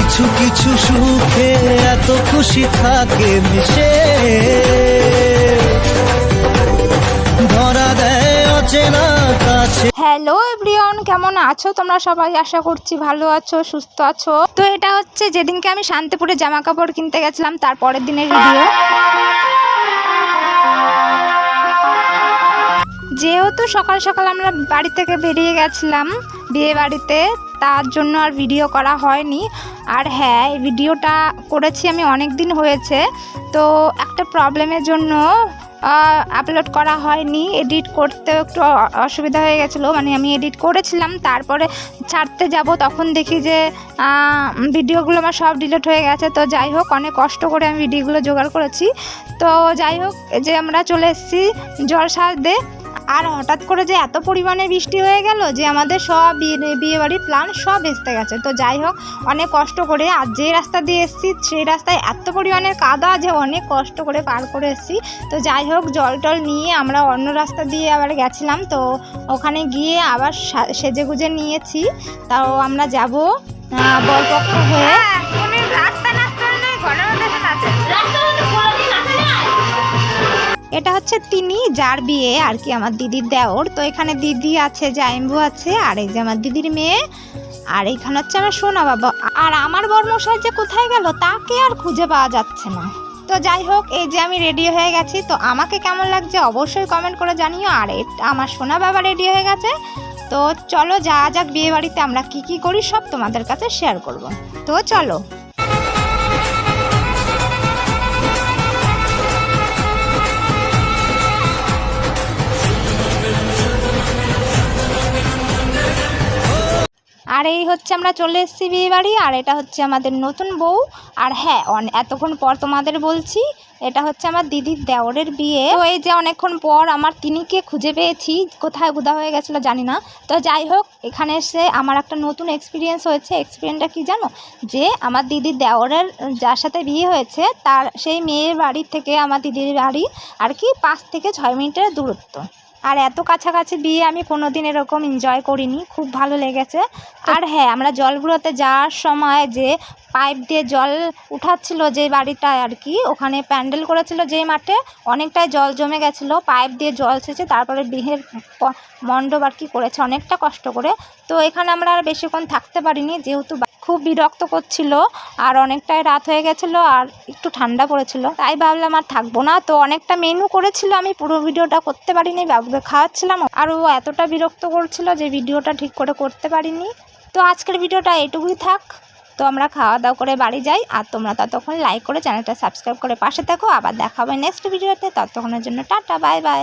কিছু কিছু সুখে এত খুশি থাকে মিশে, ধরা দেয় অচেনা কাছে। হ্যালো এভরিওয়ান, কেমন আছো তোমরা সবাই? আশা করছি ভালো আছো, সুস্থ আছো। তো এটা হচ্ছে যেদিনকে আমি শান্তিপুরে জামা কাপড় কিনতে গেছিলাম তার পরের দিনের ভিডিও। যেহেতু সকাল সকাল আমরা বাড়ি থেকে বেরিয়ে গেছিলাম বিয়ে বাড়িতে, তার জন্য আর ভিডিও করা হয়নি। আর হ্যাঁ, এই ভিডিওটা করেছি আমি অনেক দিন হয়েছে, তো একটা প্রবলেমের জন্য আপলোড করা হয়নি। এডিট করতে একটু অসুবিধা হয়ে গেছিলো, মানে আমি এডিট করেছিলাম, তারপরে ছাড়তে যাব তখন দেখি যে ভিডিওগুলো আমার সব ডিলিট হয়ে গেছে। তো যাই হোক, অনেক কষ্ট করে আমি ভিডিওগুলো জোগাড় করেছি। তো যাই হোক, যে আমরা চলে এসেছি জলসাজদে। আর হঠাৎ করে যে এত পরিমাণে বৃষ্টি হয়ে গেল যে আমাদের সব বিয়েবাড়ির প্ল্যান সব ভেস্তে গেছে। তো যাই হোক, অনেক কষ্ট করে, আর যে রাস্তা দিয়ে এসেছি সেই রাস্তায় এত পরিমাণের কাদা যে অনেক কষ্ট করে পার করে এসেছি। তো যাই হোক, জল টল নিয়ে আমরা অন্য রাস্তা দিয়ে আবার গেছিলাম। তো ওখানে গিয়ে আবার সেজেগুজে নিয়েছি। তাও আমরা যাব বরপক্ষ হয়ে। এটা হচ্ছে তিনি যার বিয়ে আর কি, আমার দিদির দেওর। তো এখানে দিদি আছে, জাইম্বু আছে, আর এই যে আমার দিদির মেয়ে, আর এইখানে হচ্ছে আমার সোনা বাবা। আর আমার বর্মশাই যে কোথায় গেল তাকে আর খুঁজে পাওয়া যাচ্ছে না। তো যাই হোক, এই যে আমি রেডি হয়ে গেছি। তো আমাকে কেমন লাগছে অবশ্যই কমেন্ট করে জানিও। আর আমার সোনা বাবা রেডি হয়ে গেছে। তো চলো যাওয়া যাক বিয়ে বাড়িতে। আমরা কি করি সব তোমাদের কাছে শেয়ার করব। তো চলো। আর এই হচ্ছে আমরা চলে এসেছি বিয়ে বাড়ি। আর এটা হচ্ছে আমাদের নতুন বউ। আর হ্যাঁ, এতক্ষণ পর তোমাদের বলছি, এটা হচ্ছে আমার দিদির দেওরের বিয়ে। তো এই যে অনেকক্ষণ পর আমার তিনিকে খুঁজে পেয়েছি, কোথায় গুদা হয়ে গেছিলো জানি না। তো যাই হোক, এখানে এসে আমার একটা নতুন এক্সপিরিয়েন্স হয়েছে। এক্সপিরিয়েন্সটা কি জানো? যে আমার দিদির দেওরের যার সাথে বিয়ে হয়েছে তার সেই মেয়ের বাড়ি থেকে আমার দিদির বাড়ি আর কি 5 থেকে 6 মিনিটের দূরত্ব। আর এত কাছাকাছি বিয়ে আমি কোনোদিন এরকম এনজয় করিনি, খুব ভালো লেগেছে। আর হ্যাঁ, আমরা জলগুলোতে যাওয়ার সময় যে পাইপ দিয়ে জল উঠাচ্ছিল যে বাড়িটায় আর কি, ওখানে প্যান্ডেল করেছিল যেই মাঠে, অনেকটাই জল জমে গেছিলো, পাইপ দিয়ে জল ছেঁচে তারপরে বিয়ের মণ্ডপ আর কি করেছে অনেকটা কষ্ট করে। তো এখানে আমরা আর বেশিক্ষণ থাকতে পারিনি, যেহেতু খুব বিরক্ত করছিল আর অনেকটাই রাত হয়ে গেছিলো আর একটু ঠান্ডা পড়েছিল, তাই ভাবলাম আর থাকবো না। তো অনেকটা মেনু করেছিল, আমি পুরো ভিডিওটা করতে পারিনি, বাবুকে খাওয়াচ্ছিলাম আর ও এতটা বিরক্ত করছিল যে ভিডিওটা ঠিক করে করতে পারিনি। তো আজকের ভিডিওটা এটুকুই থাক। তো আমরা খাওয়া দাওয়া করে বাড়ি যাই। আর তোমরা ততক্ষণ লাইক করে চ্যানেলটা সাবস্ক্রাইব করে পাশে থাকো। আবার দেখা হবে নেক্সট ভিডিওতে। ততক্ষণের জন্য টাটা, বাই বাই।